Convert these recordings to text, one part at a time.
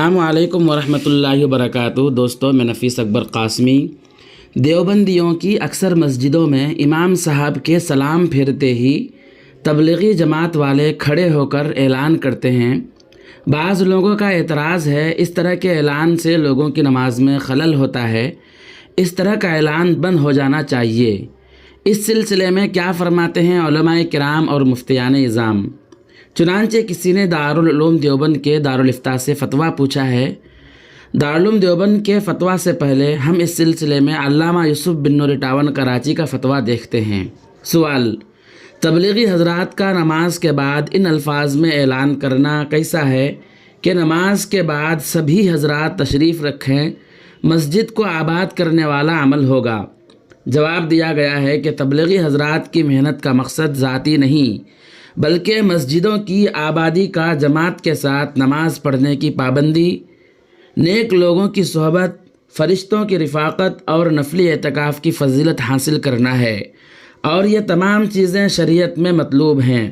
السلام علیکم ورحمۃ اللہ وبرکاتہ۔ دوستوں، میں نفیس اکبر قاسمی۔ دیوبندیوں کی اکثر مسجدوں میں امام صاحب کے سلام پھیرتے ہی تبلیغی جماعت والے کھڑے ہو کر اعلان کرتے ہیں۔ بعض لوگوں کا اعتراض ہے اس طرح کے اعلان سے لوگوں کی نماز میں خلل ہوتا ہے، اس طرح کا اعلان بند ہو جانا چاہیے۔ اس سلسلے میں کیا فرماتے ہیں علماء کرام اور مفتیان اعظام؟ چنانچہ کسی نے دارالعلوم دیوبند کے دارالافتاء سے فتویٰ پوچھا ہے۔ دارالعلوم دیوبند کے فتویٰ سے پہلے ہم اس سلسلے میں علامہ یوسف بن نور اٹاون کراچی کا فتویٰ دیکھتے ہیں۔ سوال: تبلیغی حضرات کا نماز کے بعد ان الفاظ میں اعلان کرنا کیسا ہے کہ نماز کے بعد سبھی حضرات تشریف رکھیں، مسجد کو آباد کرنے والا عمل ہوگا؟ جواب دیا گیا ہے کہ تبلیغی حضرات کی محنت کا مقصد ذاتی نہیں بلکہ مسجدوں کی آبادی کا جماعت کے ساتھ نماز پڑھنے کی پابندی، نیک لوگوں کی صحبت، فرشتوں کی رفاقت اور نفلی اعتکاف کی فضیلت حاصل کرنا ہے، اور یہ تمام چیزیں شریعت میں مطلوب ہیں۔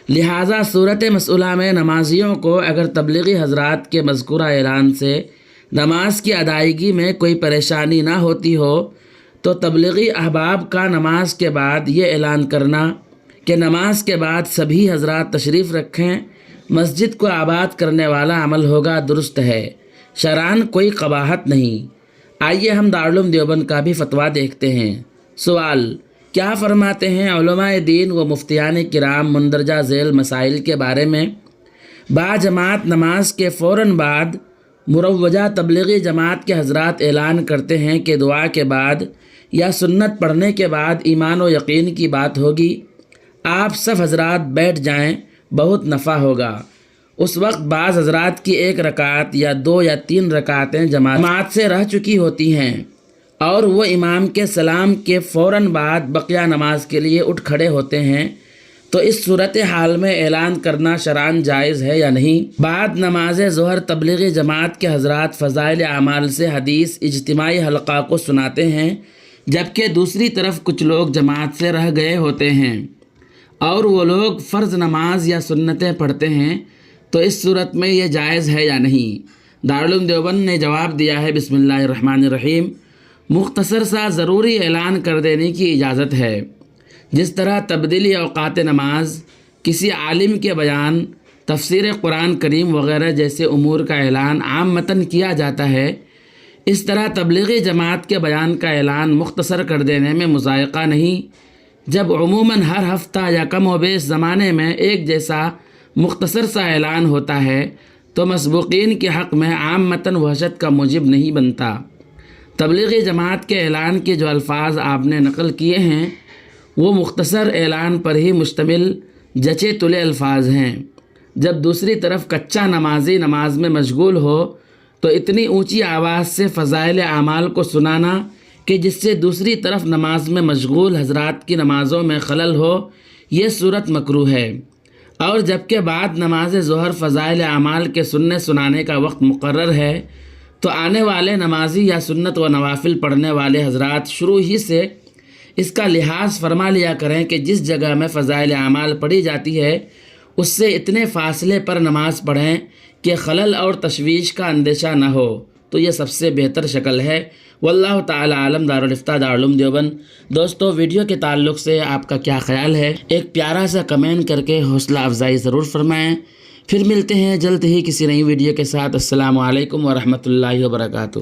لہٰذا صورت مسئلہ میں نمازیوں کو اگر تبلیغی حضرات کے مذکورہ اعلان سے نماز کی ادائیگی میں کوئی پریشانی نہ ہوتی ہو تو تبلیغی احباب کا نماز کے بعد یہ اعلان کرنا کہ نماز کے بعد سبھی حضرات تشریف رکھیں، مسجد کو آباد کرنے والا عمل ہوگا، درست ہے، شرعاً کوئی قباحت نہیں۔ آئیے ہم دارالعلوم دیوبند کا بھی فتویٰ دیکھتے ہیں۔ سوال: کیا فرماتے ہیں علماء دین و مفتیان کرام مندرجہ ذیل مسائل کے بارے میں؟ باجماعت نماز کے فوراً بعد مروجہ تبلیغی جماعت کے حضرات اعلان کرتے ہیں کہ دعا کے بعد یا سنت پڑھنے کے بعد ایمان و یقین کی بات ہوگی، آپ سب حضرات بیٹھ جائیں، بہت نفع ہوگا۔ اس وقت بعض حضرات کی 1 رکعت یا 2 یا 3 رکعتیں جماعت سے رہ چکی ہوتی ہیں اور وہ امام کے سلام کے فوراً بعد بقیہ نماز کے لیے اٹھ کھڑے ہوتے ہیں، تو اس صورتحال میں اعلان کرنا شرعاً جائز ہے یا نہیں؟ بعد نماز ظہر تبلیغی جماعت کے حضرات فضائل اعمال سے حدیث اجتماعی حلقہ کو سناتے ہیں، جبکہ دوسری طرف کچھ لوگ جماعت سے رہ گئے ہوتے ہیں اور وہ لوگ فرض نماز یا سنتیں پڑھتے ہیں، تو اس صورت میں یہ جائز ہے یا نہیں؟ دارالعلوم دیوبند نے جواب دیا ہے، بسم اللہ الرحمن الرحیم، مختصر سا ضروری اعلان کر دینے کی اجازت ہے۔ جس طرح تبدیلی اوقات نماز، کسی عالم کے بیان، تفسیر قرآن کریم وغیرہ جیسے امور کا اعلان عامةً کیا جاتا ہے، اس طرح تبلیغی جماعت کے بیان کا اعلان مختصر کر دینے میں مضائقہ نہیں۔ جب عموماً ہر ہفتہ یا کم و بیش زمانے میں ایک جیسا مختصر سا اعلان ہوتا ہے تو مسبوقین کے حق میں عامةً وحشت کا موجب نہیں بنتا۔ تبلیغی جماعت کے اعلان کے جو الفاظ آپ نے نقل کیے ہیں وہ مختصر اعلان پر ہی مشتمل جچے تلے الفاظ ہیں۔ جب دوسری طرف کچا نمازی نماز میں مشغول ہو تو اتنی اونچی آواز سے فضائل اعمال کو سنانا کہ جس سے دوسری طرف نماز میں مشغول حضرات کی نمازوں میں خلل ہو، یہ صورت مکروہ ہے۔ اور جبکہ بعد نماز ظہر فضائل اعمال کے سننے سنانے کا وقت مقرر ہے، تو آنے والے نمازی یا سنت و نوافل پڑھنے والے حضرات شروع ہی سے اس کا لحاظ فرما لیا کریں کہ جس جگہ میں فضائل اعمال پڑھی جاتی ہے اس سے اتنے فاصلے پر نماز پڑھیں کہ خلل اور تشویش کا اندیشہ نہ ہو، تو یہ سب سے بہتر شکل ہے۔ واللہ تعالی عالم۔ دارالفتاء دارالعلوم دیوبند۔ دوستو، ویڈیو کے تعلق سے آپ کا کیا خیال ہے؟ ایک پیارا سا کمنٹ کر کے حوصلہ افزائی ضرور فرمائیں۔ پھر ملتے ہیں جلد ہی کسی نئی ویڈیو کے ساتھ۔ السلام علیکم ورحمۃ اللہ وبرکاتہ۔